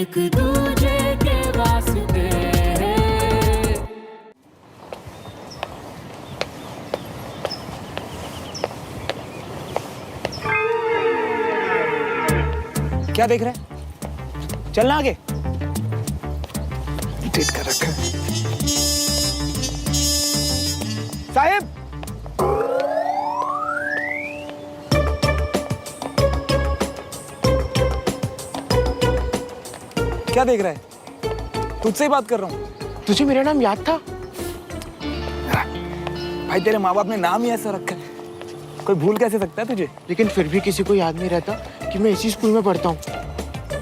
एक दूजे के वास्ते। क्या देख रहा है? चलना आगे। डेट कर रखा है साहिब। क्या देख रहा है? तुझसे ही बात कर रहा हूँ। तुझे मेरा नाम याद था? भाई तेरे माँ बाप ने नाम ही ऐसा रखा है, कोई भूल कैसे सकता है तुझे? लेकिन फिर भी किसी को याद नहीं रहता कि मैं इसी स्कूल में पढ़ता हूँ।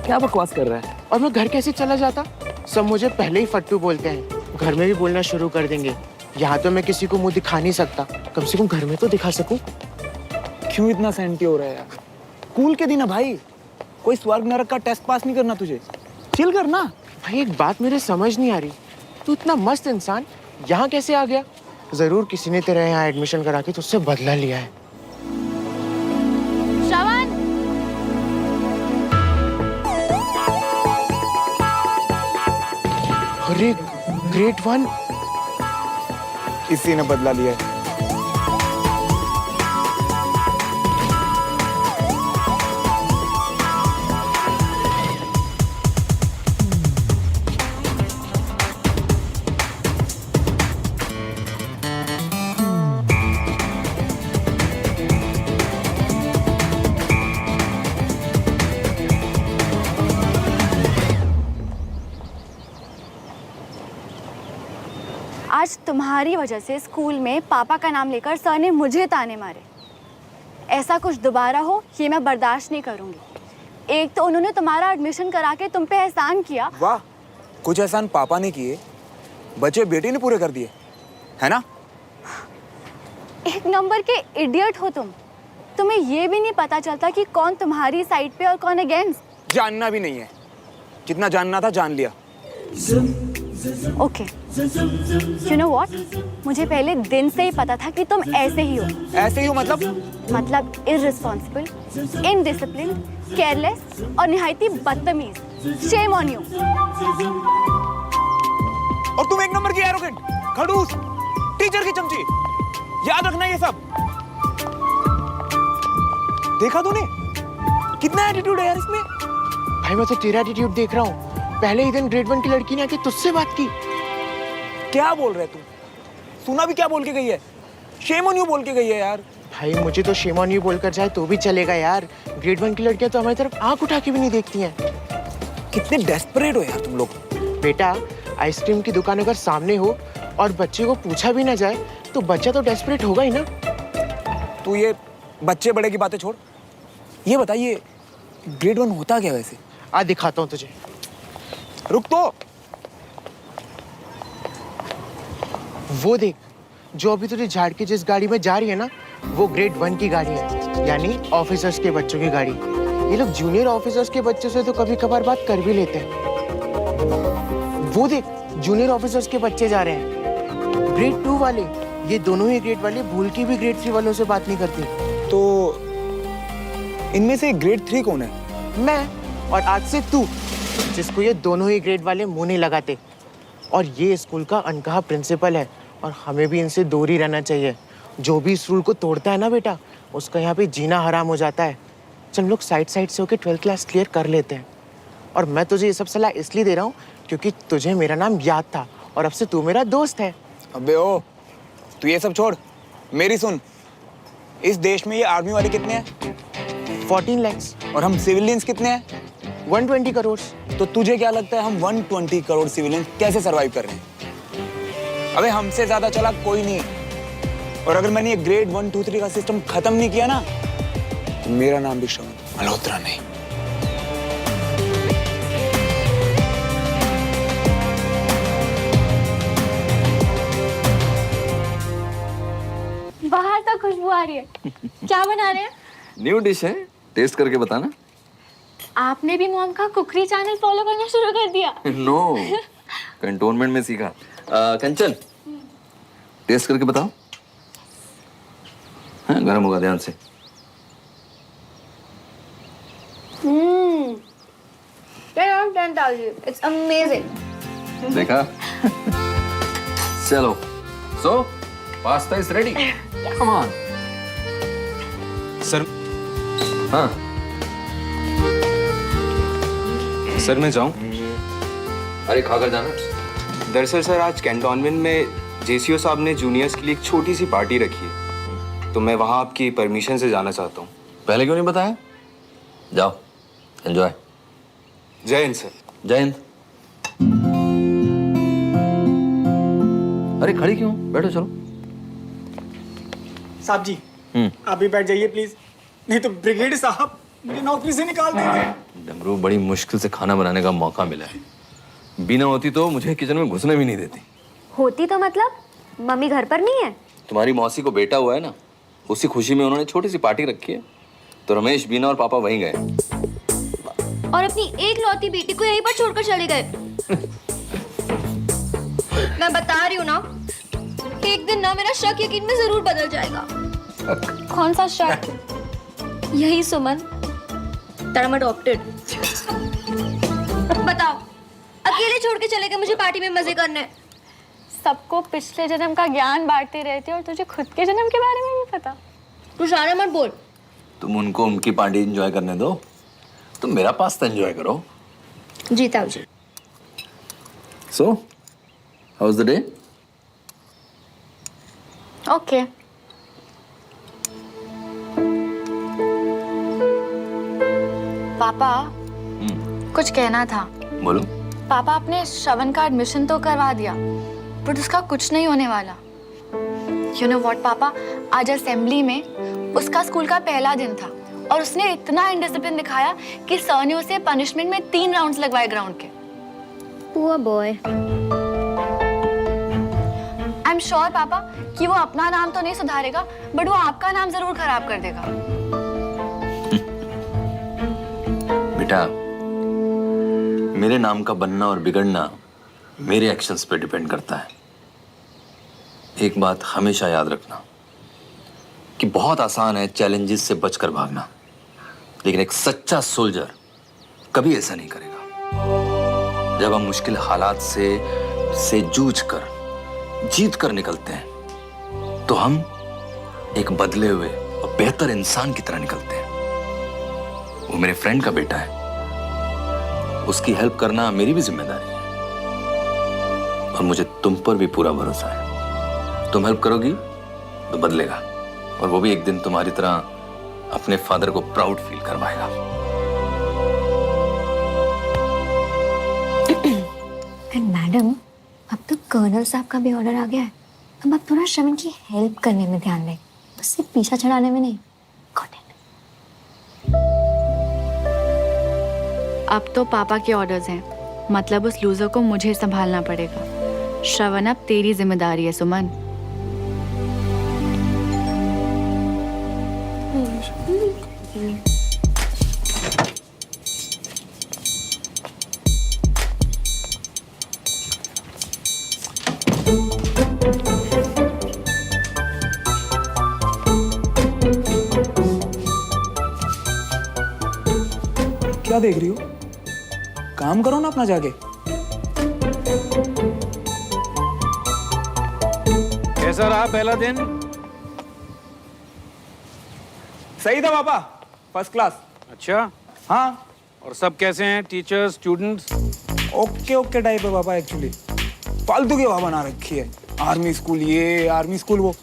क्या बकवास कर रहा है? और मैं घर कैसे चला जाता? सब मुझे पहले ही फट्टू बोलते हैं, घर में भी बोलना शुरू कर देंगे। यहाँ तो मैं किसी को मुंह दिखा नहीं सकता, कम से कम घर में तो दिखा सकूं। क्यों इतना सेंटी हो रहा है यार? स्कूल के दिन है भाई, कोई स्वर्ग नरक का टेस्ट पास नहीं करना तुझे। चिल करना। भाई एक बात मेरे समझ नहीं आ रही, तू इतना मस्त इंसान यहाँ कैसे आ गया? जरूर किसी ने तेरा यहाँ एडमिशन करा के तुझसे बदला लिया है। श्रवण, अरे ग्रेड 1 इसी ने बदला लिया है। आज तुम्हारी वजह से स्कूल में पापा का नाम लेकर सर ने मुझे ताने मारे। ऐसा कुछ दोबारा हो ये मैं बर्दाश्त नहीं करूंगी। एक तो उन्होंने तुम्हारा एडमिशन करा के तुम पे एहसान किया। वाह, कुछ एहसान पापा ने किए, बच्चे बेटी ने पूरे कर दिए, है ना? एक नंबर के इडियट हो तुम। तुम्हें ये भी नहीं पता चलता कि कौन तुम्हारी साइड पे और कौन अगेंस्ट। जानना भी नहीं है, जितना जानना था जान लिया। ओके, यू नो व्हाट, मुझे पहले दिन से ही पता था कि तुम ऐसे ही हो। ऐसे ही हो मतलब इररिस्पॉन्सिबल, इनडिसिप्लिन, केयरलेस और निहायती बदतमीज। Shame on you. और तुम एक नंबर की एरोगेंट, खड़ूस, टीचर की चमची। याद रखना ये सब। देखा तूने कितना एटीट्यूड है यार इसमें। भाई मैं तो तेरा एटीट्यूड देख रहा हूँ। पहले ही दिन ग्रेड 1 की लड़की ने आके तुझसे बात की। क्या बोल रहे तू? सुना भी क्या बोल के गई है? शेम ऑन यू बोल के गई है यार। भाई मुझे तो शेम ऑन यू बोलकर जाए तो भी चलेगा यार। ग्रेड 1 की लड़कियां तो हमारी तरफ आंख उठा के भी नहीं देखती हैं। कितने डेस्परेट हो यार तुम लोग। बेटा, आइसक्रीम की दुकान अगर सामने हो और बच्चे को पूछा भी ना जाए तो बच्चा तो डेस्परेट होगा ही ना। तू ये बच्चे बड़े की बातें छोड़, ये बताइए ग्रेड 1 होता क्या वैसे? आ दिखाता हूँ तुझे। रुक तो। वो देख, जो अभी तुझे झाड़ के जिस गाड़ी में जा रही है ना, वो ग्रेड 1 की गाड़ी है, यानी ऑफिसर्स के बच्चों की गाड़ी। ये लोग जूनियर ऑफिसर्स के बच्चों से तो कभी कभार बात कर भी लेते हैं। वो देख, जूनियर ऑफिसर्स के बच्चे जा रहे हैं। ग्रेड 2 वाले, ये दोनों ही ग्रेड वाले भूल के भी ग्रेड 3 वालों से बात नहीं करती। तो इनमें से ग्रेड 3 कौन है? मैं, और आज से तू, जिसको ये दोनों ही ग्रेड वाले मुंह नहीं लगाते। और ये स्कूल का अनकहा प्रिंसिपल है और हमें भी इनसे दूर ही रहना चाहिए। जो भी इस रूल को तोड़ता है ना बेटा, उसका यहाँ पे जीना हराम हो जाता है। चल हम लोग साइड से होकर 12th क्लास क्लियर कर लेते हैं। और मैं तुझे ये सब सलाह इसलिए दे रहा हूँ क्योंकि तुझे मेरा नाम याद था और अब से तू मेरा दोस्त है। अबे ओ, तू ये सब छोड़, मेरी सुन। इस देश में ये आर्मी वाले कितने हैं? 14 lakhs। और हम सिविलियंस कितने हैं? 120 करोड़। तो तुझे क्या लगता है हम 120 करोड़ सिविलियंस कैसे सरवाइव कर रहे हैं? अबे हमसे ज्यादा चला कोई नहीं। और अगर मैंने ये ग्रेड 1, 2, 3 का सिस्टम खत्म नहीं किया ना, तो मेरा नाम भी श्रवण मल्होत्रा नहीं। बाहर तक खुशबू आ रही है। क्या बना रहे हैं? न्यू डिश है, टेस्ट करके बताना। आपने भी मॉम का कुकरी चैनल फॉलो करना शुरू कर दिया? नो, कंटोनमेंट में सीखा। कंचन, टेस्ट करके बताओ। हाँ, गर्म होगा, ध्यान से। 10 out of 10 Taji. It's amazing. देखा? चलो. So, pasta is ready. Come on. Sir हाँ. सर मैं जाऊं? अरे खाकर जाना. दरअसल सर आज कैंटोनमेंट में जेसीओ साहब ने जूनियर्स के लिए एक छोटी सी पार्टी रखी है, तो मैं वहाँ आपकी परमिशन से जाना चाहता हूँ। पहले क्यों नहीं बताया? जाओ. एंजॉय. जय हिंद सर। जय हिंद. अरे खड़ी क्यों? बैठो चलो. साहब जी आप भी बैठ जाइए प्लीज, नहीं तो ब्रिगेड साहब मुझे नौकरी से निकाल देंगे। डमरू, बड़ी मुश्किल से खाना बनाने का मौका मिला है. बिना होती तो मुझे किचन में घुसने भी नहीं देती. होती तो मतलब मम्मी घर पर नहीं है? तुम्हारी मौसी को बेटा हुआ है ना, उसी खुशी में उन्होंने छोटी सी पार्टी रखी है, तो रमेश, बीना और पापा वहीं गए. और अपनी एक लौती बेटी को यहीं पर छोड़कर चले गए। मैं बता रही हूँ ना, एक दिन ना मेरा शक यकीन में जरूर बदल जाएगा। कौन सा शक? यही सुमन, that I'm adopted। बताओ, अकेले छोड़ के चले गए मुझे पार्टी में मजे करने। सबको पिछले जन्म का ज्ञान बांटते रहते और तुझे खुद के जन्म के बारे में नहीं पता। तू शाना मत बोल। तुम उनको उनकी पार्टी एंजॉय करने दो, तुम मेरा पास्ता एंजॉय करो। जीता जी। So, how's the day? Okay. पापा, कुछ कहना था। बोलो। पापा, आपने श्रवण का एडमिशन तो करवा दिया, बट उसका कुछ नहीं होने वाला। You know what, पापा, आज असेंबली में उसका स्कूल का पहला दिन था और उसने इतना इनडिसिप्लिन दिखाया कि सर ने उसे पनिशमेंट में 3 राउंड्स लगवाए ग्राउंड के। Poor boy। I am sure पापा कि वो अपना नाम तो नहीं सुधारेगा, बट वो आपका नाम जरूर खराब कर देगा। बेटा, मेरे नाम का बनना और बिगड़ना मेरे एक्शंस पे डिपेंड करता है। एक बात हमेशा याद रखना कि बहुत आसान है चैलेंजेस से बचकर भागना, लेकिन एक सच्चा सोल्जर कभी ऐसा नहीं करेगा। जब हम मुश्किल हालात से जूझ कर जीत कर निकलते हैं तो हम एक बदले हुए और बेहतर इंसान की तरह निकलते हैं। वो मेरे फ्रेंड का बेटा है, उसकी हेल्प करना मेरी भी जिम्मेदारी है और मुझे तुम पर भी पूरा भरोसा है। तुम हेल्प करोगी तो बदलेगा, और वो भी एक दिन तुम्हारी तरह अपने फादर को प्राउड फील करवाएगा। मैडम, अब तो कर्नल साहब का भी ऑर्डर आ गया है। हम अब थोड़ा श्रवण की हेल्प करने में ध्यान दें, बस सिर्फ पीछा छड़ाने में नहीं। Got it? अब तो पापा के ऑर्डर्स हैं, मतलब उस लूजर को मुझे संभालना पड़ेगा। श्रवण, अब तेरी जिम्मेदारी है सुमन। क्या देख रही हो? काम करो ना अपना जाके। कैसा रहा पहला दिन? सही था पापा, फर्स्ट क्लास। अच्छा, हाँ, और सब कैसे हैं? Teachers, students? ओके टाइप है पापा। एक्चुअली फालतू की हवा बना रखी है। आर्मी स्कूल ये, आर्मी स्कूल वो।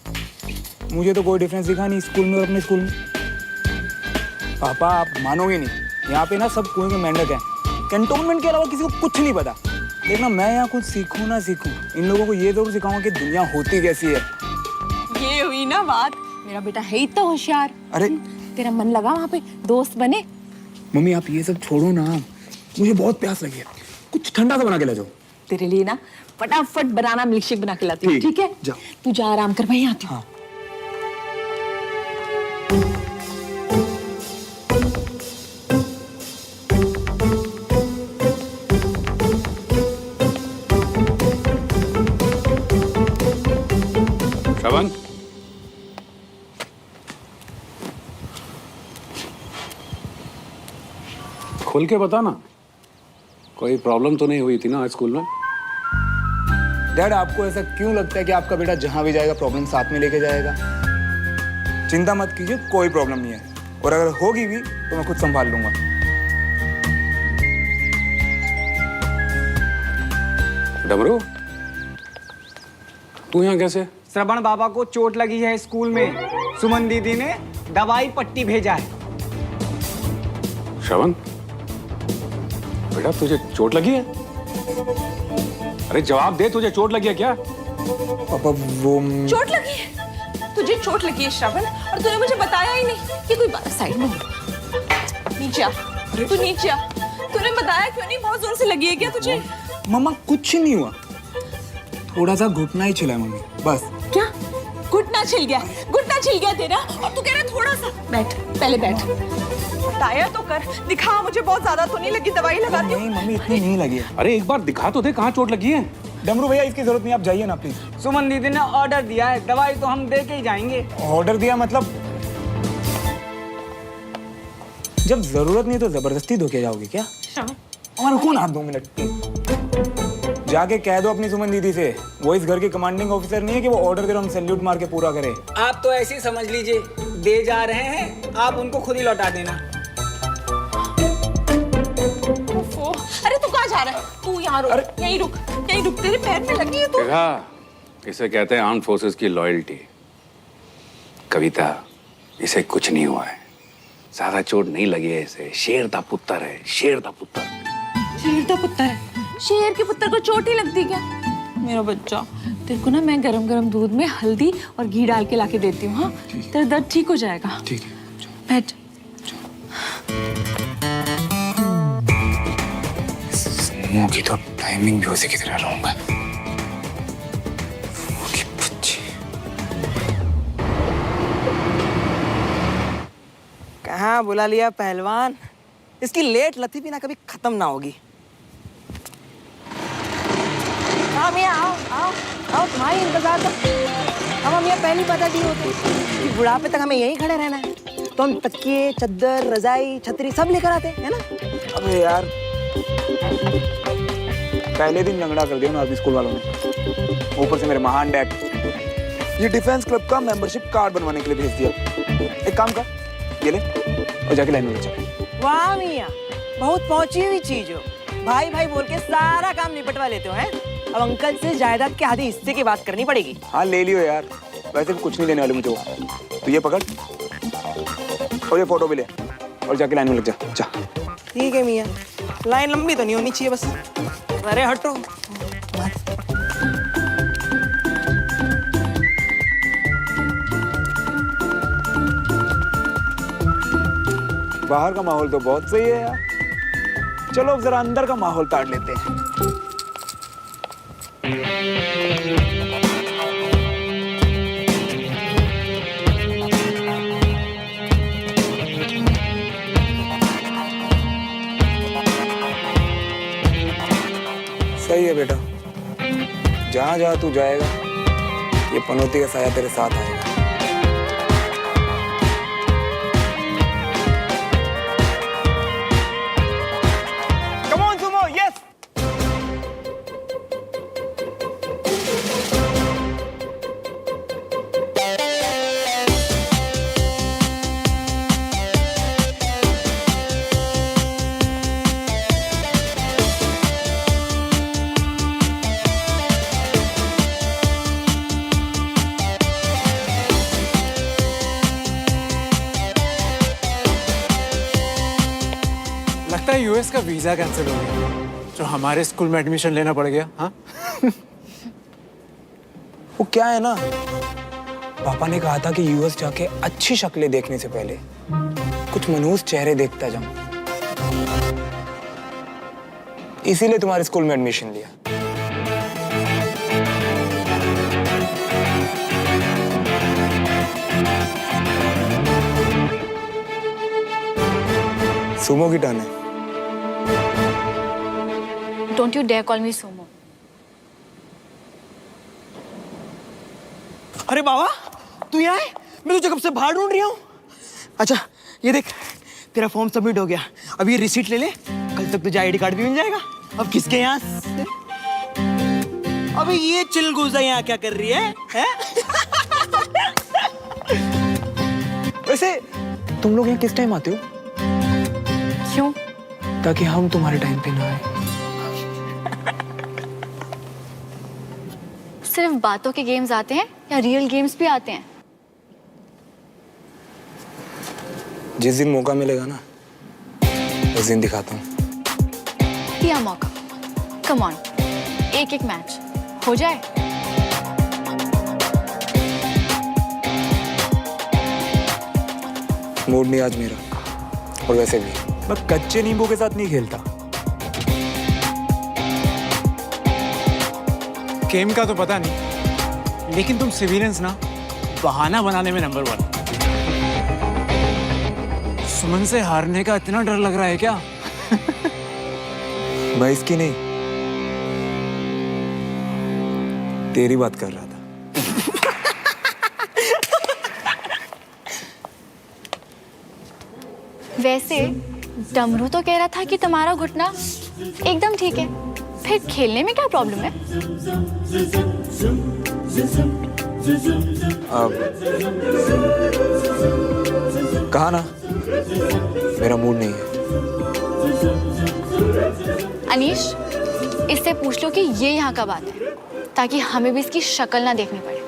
मुझे तो कोई डिफरेंस दिखा नहीं स्कूल में और अपने स्कूल में। पापा आप मानोगे नहीं, यहाँ पे ना सब कुएं के मेंढक हैं। कैंटोनमेंट के अलावा किसी को कुछ नहीं पता। देखना, मैं यहाँ कुछ सीखूं ना सीखूं, इन लोगों को ये जरूर सिखाऊंगा कि दुनिया होती कैसी है। ये हुई ना बात। मेरा बेटा है ही तो होशियार। अरे तेरा मन लगा वहाँ पे, दोस्त बने। मम्मी आप ये सब छोड़ो ना, मुझे बहुत प्यास लगी है, कुछ ठंडा सा बना के ले जाओ। तेरे लिए ना फटाफट बनाना मिल्कशेक बना के लाती हूँ, ठीक है? जाओ। तू जा आराम कर, मैं आती हूँ। हाँ। श्रवण, खोल के बता ना, कोई प्रॉब्लम तो नहीं हुई थी ना आज स्कूल में? डैड, आपको ऐसा क्यों लगता है कि आपका बेटा जहां भी जाएगा प्रॉब्लम साथ में लेके जाएगा? चिंता मत कीजिए, कोई प्रॉब्लम नहीं है, और अगर होगी भी तो मैं खुद संभाल लूंगा। डमरू, तू यहाँ कैसे? श्रवण बाबा को चोट लगी है स्कूल में, सुमन दीदी ने दवाई पट्टी भेजा है। श्रवण, बेटा तुझे चोट लगी है? अरे जवाब दे, तुझे चोट लगी है क्या? पापा वो चोट लगी है? तुझे चोट लगी है श्रवण, और तूने मुझे बताया ही नहीं कि कोई बात। साइड में नीचे आ, तू नीचे आ। तूने बताया क्यों नहीं? बहुत जोर से लगी है क्या तुझे? मम्मा कुछ नहीं हुआ, थोड़ा सा घुटना ही छिला है मम्मी, बस। क्या घुटना छिल गया? घुटना छिल गया तेरा, और तू कह रहा है थोड़ा सा? बैठ, पहले बैठ, बताया तो कर, दिखा मुझे। बहुत ज्यादा तो नहीं लगी? दवाई लगा दी? नहीं मम्मी, इतनी नहीं लगी है। अरे एक बार दिखा तो दे, कहाँ चोट लगी है? डमरू भैया, इसकी जरूरत नहीं, आप जाइए ना प्लीज। सुमन दीदी ने ऑर्डर दिया है, दवाई तो हम दे के ही जाएंगे। ऑर्डर दिया मतलब? जब जरूरत नहीं तो जबरदस्ती धोके जाओगे क्या? और रुको ना 2 मिनट, जाके कह दो अपनी सुमन दीदी से, वो इस घर की कमांडिंग ऑफिसर नहीं है कि वो ऑर्डर दे रहा हम सैल्यूट मार के पूरा करे। आप तो ऐसे ही समझ लीजिए, दे जा रहे हैं, आप उनको खुद ही लौटा देना। अरे तू कहाँ जा रहा है? तू यहाँ रुक, यहीं रुक, यहीं रुक। तेरे पैर में लगी है तू। देखा, इसे कहते हैं आर्म्ड फोर्सेस की लॉयल्टी। कविता, इसे कुछ नहीं हुआ है, ज्यादा चोट नहीं लगी है इसे। शेर दा पुत्र है, शेर दा पुत्र। शेर का पुत्र है? शेर के पुत्र को चोट ही लगती क्या? मेरा बच्चा, तेरे को ना मैं गरम गरम दूध में हल्दी और घी डाल के लाके देती हूँ। हाँ, तेरा दर्द ठीक हो जाएगा। ठीक है, बैठ। की तो टाइमिंग भी उसी की तरह रहूंगा। कहाँ बुला लिया पहलवान? इसकी लेट लतीफी ना कभी खत्म ना होगी। हाँ मियाँ, आओ आओ आओ, तुम्हारी इंतजार तो हम मियाँ पहली पता दी होती कि बुढ़ापे तक हमें यहीं खड़े रहना है, तो हम तकिए, चद्दर, रजाई, छतरी सब लेकर आते हैं, है ना? अबे यार, पहले दिन लंगड़ा कर दिया ना आर्मी स्कूल वालों ने, ऊपर से मेरे महान डैड ये डिफेंस क्लब का मेंबरशिप कार्ड बनवाने के लिए भेज दिया। एक काम कर, ये ले और जाके लाइन में चल। वाह मियाँ, बहुत पहुंची हुई चीज हो। भाई भाई बोल के सारा काम निपटवा लेते हो, हैं? अब अंकल से जायदाद के आधे हिस्से की बात करनी पड़ेगी। हाँ ले लियो यार, वैसे भी कुछ नहीं देने वाले मुझे वो। तो ये पकड़ और ये फोटो भी ले और जाके लाइन में लग जा। ठीक है मियाँ, लाइन लंबी तो नहीं होनी चाहिए बस। अरे हटो। बाहर का माहौल तो बहुत सही है यार, चलो अब जरा अंदर का माहौल ताड़ लेते हैं। सही है बेटा, जहां जहां तू जाएगा ये पनौती का साया तेरे साथ आएगा। Come on, Sumo, yes! लगता है यूएस का वीजा कैंसिल हो गया, जो हमारे स्कूल में एडमिशन लेना पड़ गया। हाँ वो क्या है ना, पापा ने कहा था कि यूएस जाके अच्छी शक्लें देखने से पहले कुछ मनहूस चेहरे देखता जाऊं, इसीलिए तुम्हारे स्कूल में एडमिशन लिया। सुमो की टर्न है। Don't you dare call me Sumo. अरे बाबा, तू यहाँ है? मैं तुझे कब से बाहर ढूंढ रही हूँ। अच्छा ये देख, तेरा फॉर्म सबमिट हो गया, अब ये रिसीट ले ले, कल तक तुझे आईडी कार्ड भी मिल जाएगा। अब किसके यहाँ से? अबे ये चिलगोजा यहाँ क्या कर रही है? वैसे तुम लोग यहाँ किस टाइम आते हो? क्यों? ताकि हम तुम्हारे टाइम पे ना आए। सिर्फ बातों के गेम्स आते हैं या रियल गेम्स भी आते हैं? जिस दिन मौका मिलेगा ना उस दिन दिखाता हूँ। दिया मौका, कम ऑन, एक एक मैच हो जाए। मूड नहीं आज मेरा, और वैसे भी मैं कच्चे नींबू के साथ नहीं खेलता। गेम का तो पता नहीं, लेकिन तुम सिविलियंस ना बहाना बनाने में नंबर 1। सुमन से हारने का इतना डर लग रहा है क्या? मैं इसकी नहीं, तेरी बात कर रहा था। वैसे डमरू तो कह रहा था कि तुम्हारा घुटना एकदम ठीक है, फिर खेलने में क्या प्रॉब्लम है? अब कहा ना मेरा मूड नहीं है। अनीश, इससे पूछ लो कि ये यहाँ का बात है, ताकि हमें भी इसकी शक्ल ना देखनी पड़े।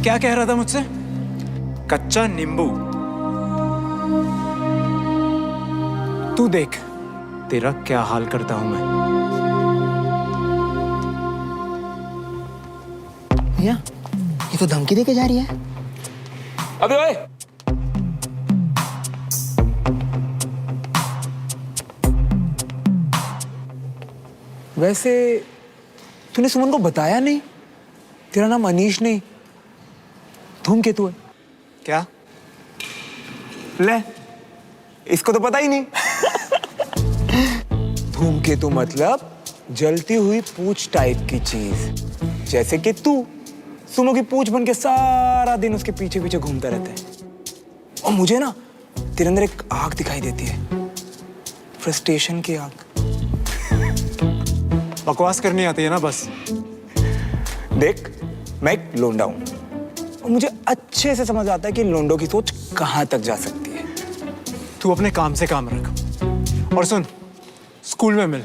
क्या कह रहा था मुझसे? कच्चा नींबू। तू देख तेरा क्या हाल करता हूं मैं। भैया, ये तो धमकी देके जा रही है। अबे ओए, वैसे तूने सुमन को बताया नहीं? तेरा नाम अनीश नहीं, धूमकेतु है। क्या? ले, इसको तो पता ही नहीं। धूमकेतु मतलब जलती हुई पूंछ टाइप की चीज, जैसे कि तू सुमो की पूंछ बन के सारा दिन उसके पीछे पीछे घूमता रहता है। और मुझे ना तेरे अंदर एक आग दिखाई देती है, फ्रस्ट्रेशन की आग। बकवास करनी आती है ना बस। देख, मैं एक लोंडा हूं और मुझे अच्छे से समझ आता है कि लोंडों की सोच कहां तक जा सकती है। तू अपने काम से काम रख। और सुन, स्कूल में मिल,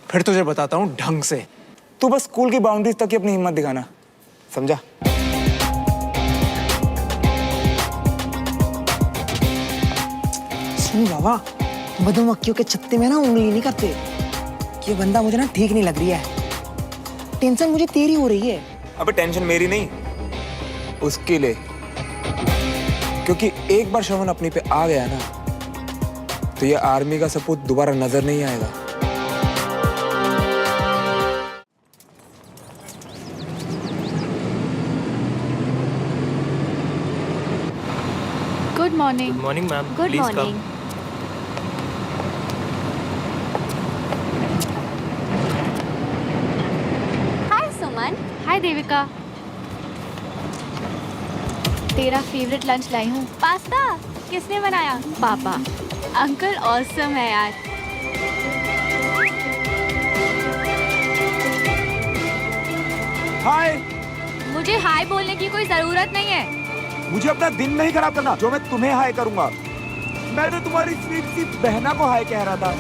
फिर तुझे बताता हूँ ढंग से। तू बस स्कूल की बाउंड्रीज तक ही अपनी हिम्मत दिखाना, समझा? सुन बाबा, मधुमक्खियों के छत्ते में ना उंगली नहीं करते। ये बंदा मुझे ना ठीक नहीं लग रही है। टेंशन मुझे तेरी हो रही है। अबे टेंशन मेरी नहीं, उसके लिए। क्योंकि एक बार श्रवण अपनी पे आ गया ना, तो ये आर्मी का सपूत दोबारा नजर नहीं आएगा। Good morning. Good morning ma'am. Good morning. Hi Suman. Hi Devika, तेरा फेवरेट लंच लाई हूँ। पास्ता किसने बनाया? पापा। अंकल ऑसम है यार। हाय। मुझे हाय बोलने की कोई जरूरत नहीं है। मुझे अपना दिन नहीं खराब करना, जो मैं तुम्हें हाय करूंगा। मैं तो तुम्हारी स्वीट सी बहना को हाय कह रहा था।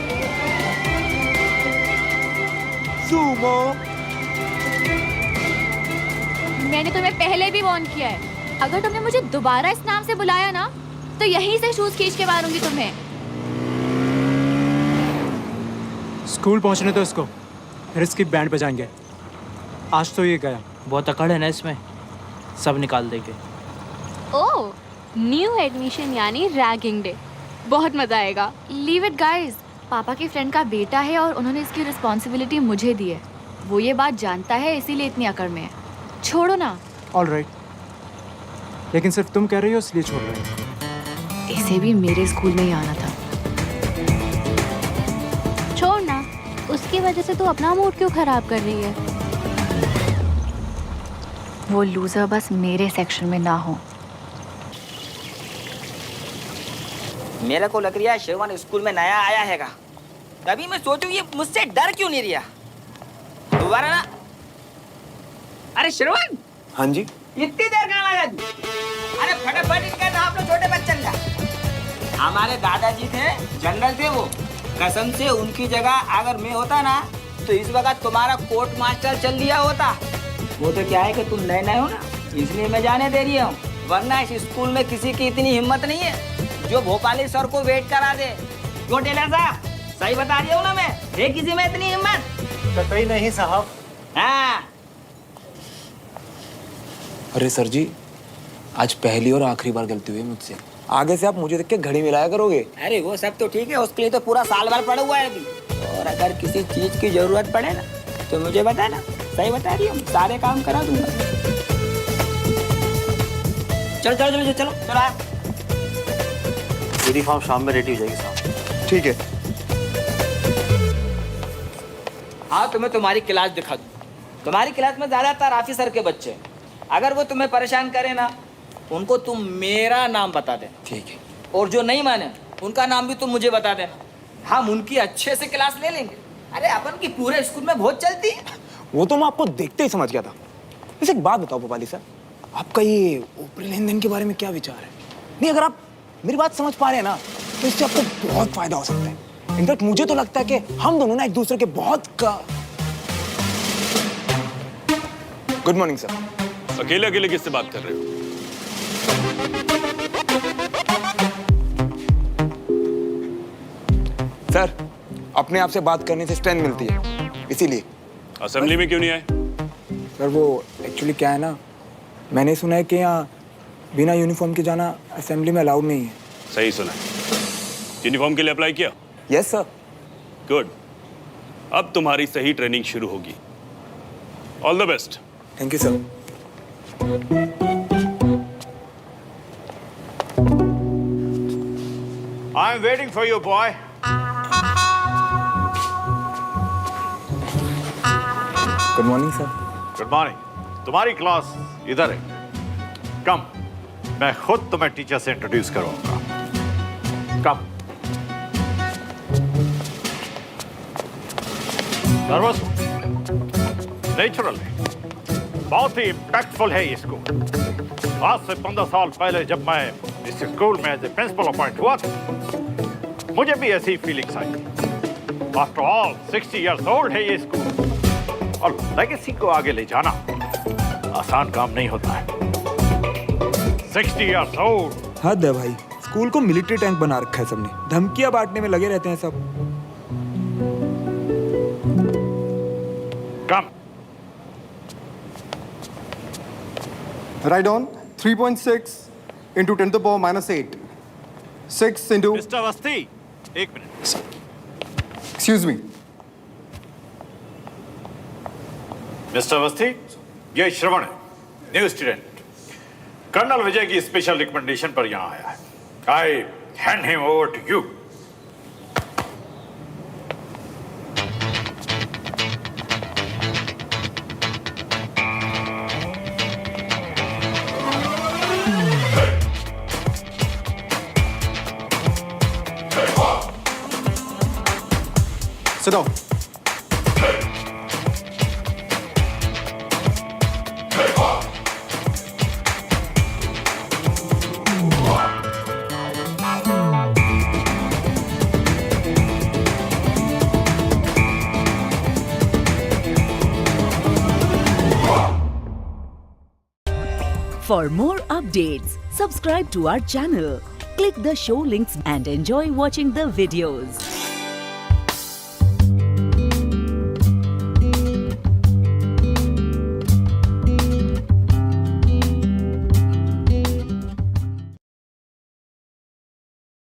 सुमो, मैंने तुम्हें पहले भी वार्न किया है, अगर तुमने मुझे दोबारा इस नाम से बुलाया ना, तो यहीं से शूज खींच के मारूंगी तुम्हें। स्कूल पहुंचने तो इसको, फिर इसकी बैंड बजाएंगे। आज तो ये गया। बहुत अकड़ है ना इसमें, सब निकाल देंगे। ओह, न्यू एडमिशन यानी रैगिंग डे। बहुत मजा आएगा। लीव इट गाइस, पापा की फ्रेंड का बेटा है और उन्होंने इसकी रिस्पॉन्सिबिलिटी मुझे दी है। वो ये बात जानता है, इसीलिए इतनी अकड़ में है। छोड़ो ना। ऑल राइट, लेकिन सिर्फ तुम कह रही हो इसलिए छोड़ रहे हो। इसे भी मेरे स्कूल में ही आना था। छोड़ ना, उसकी वजह से तू अपना मूड क्यों खराब कर रही है? वो लूजर बस मेरे सेक्शन में ना हो। मेरे को लग रहा है श्रवण स्कूल में नया आया हैगा। तभी मैं सोचूं ये मुझसे डर क्यों नहीं रहा। दोबारा ना। अरे श्रवण। हाँ जी। इतनी देर कहाँ लगा तू? अरे फटाफट इनका नाम लो छोटे बच्चन का। हमारे दादाजी थे, जनरल थे वो। कसम से उनकी जगह अगर मैं होता ना तो इस वक्त तुम्हारा कोर्ट मास्टर चल दिया होता। वो तो क्या है कि तुम नए नए हो ना, इसलिए मैं जाने दे रही हूँ, वरना इस स्कूल में किसी की इतनी हिम्मत नहीं है जो भोपाली सर को वेट करा दे। क्यों टेलर साहब, सही बता रही हूँ ना मैं? है किसी में इतनी हिम्मत? कतई नहीं साहब। हाँ। अरे सर जी, आज पहली और आखिरी बार गलती हुई मुझसे। आगे से आप मुझे देख के घड़ी मिलाया करोगे। अरे वो सब तो ठीक है, उसके लिए तो पूरा साल भर पड़ा हुआ है अभी। और अगर किसी चीज की जरूरत पड़े ना तो मुझे बताना। सही बता रही हूँ, सारे काम करा दूंगा। चलो चलो चलो चलो चलो आप। यूनिफॉर्म शाम में रेडी हो जाएगी साहब। ठीक है। हाँ, तुम्हें तुम्हारी क्लास दिखा दूँ। तुम्हारी क्लास में ज्यादातर ऑफिसर के बच्चे हैं। अगर वो तुम्हें परेशान करे ना, उनको तुम मेरा नाम बता देना। ठीक है। और जो नहीं माने उनका नाम भी तुम मुझे बता देना। हम उनकी अच्छे से क्लास ले लेंगे। अरे अपन की पूरे स्कूल में बहुत चलती है। वो तो मैं आपको देखते ही समझ गया था। वैसे एक बात बताओ भोपाली सर, आपका ये ऊपरी लेन देन के बारे में क्या विचार है? नहीं, अगर आप मेरी बात समझ पा रहे हैं ना तो इससे आपको बहुत फायदा हो सकता है। इनफैक्ट मुझे तो लगता है कि हम दोनों ना एक दूसरे के बहुत गुड मॉर्निंग सर। अकेले अकेले किससे बात कर रहे हो? सर, अपने आप से बात करने से स्ट्रेंथ मिलती है, इसीलिए। असेंबली में क्यों नहीं आए? सर वो एक्चुअली क्या है ना, मैंने सुना है कि यहाँ बिना यूनिफॉर्म के जाना असेंबली में अलाउड नहीं है। सही सुना। यूनिफॉर्म के लिए अप्लाई किया? Yes sir. गुड। अब तुम्हारी सही ट्रेनिंग शुरू होगी। All the best. Thank you sir. I am waiting for you boy. Good morning sir. Good morning. तुम्हारी क्लास इधर है। कम, मैं खुद तुम्हें टीचर से इंट्रोड्यूस करूंगा। कम। नर्वस? नेचुरल है, बहुत ही इम्पैक्टफुल है ये स्कूल। आज से 15 साल पहले जब मैं इस स्कूल में एज ए प्रिंसिपल अपॉइंट हुआ था, मुझे भी ऐसी फीलिंग्स आई। आफ्टर ऑल 60 इयर्स ओल्ड है ये स्कूल, और लेगेसी को आगे ले जाना आसान काम नहीं होता है। 60 इयर्स ओल्ड। हद है भाई, स्कूल को मिलिट्री टैंक बना रखा है सबने। धमकियां बांटने में लगे रहते हैं सब। कम। Write down 3.6 into 10 to the power minus 8. 6 into... mister Awasthi, एक minute. Excuse me. Mister Awasthi, ये श्रवण है, न्यू स्टूडेंट। कर्नल विजय की स्पेशल रिकमेंडेशन पर यहाँ आया है। I hand him over to you. Sit down. For more updates, subscribe to our channel, click the show links and enjoy watching the videos.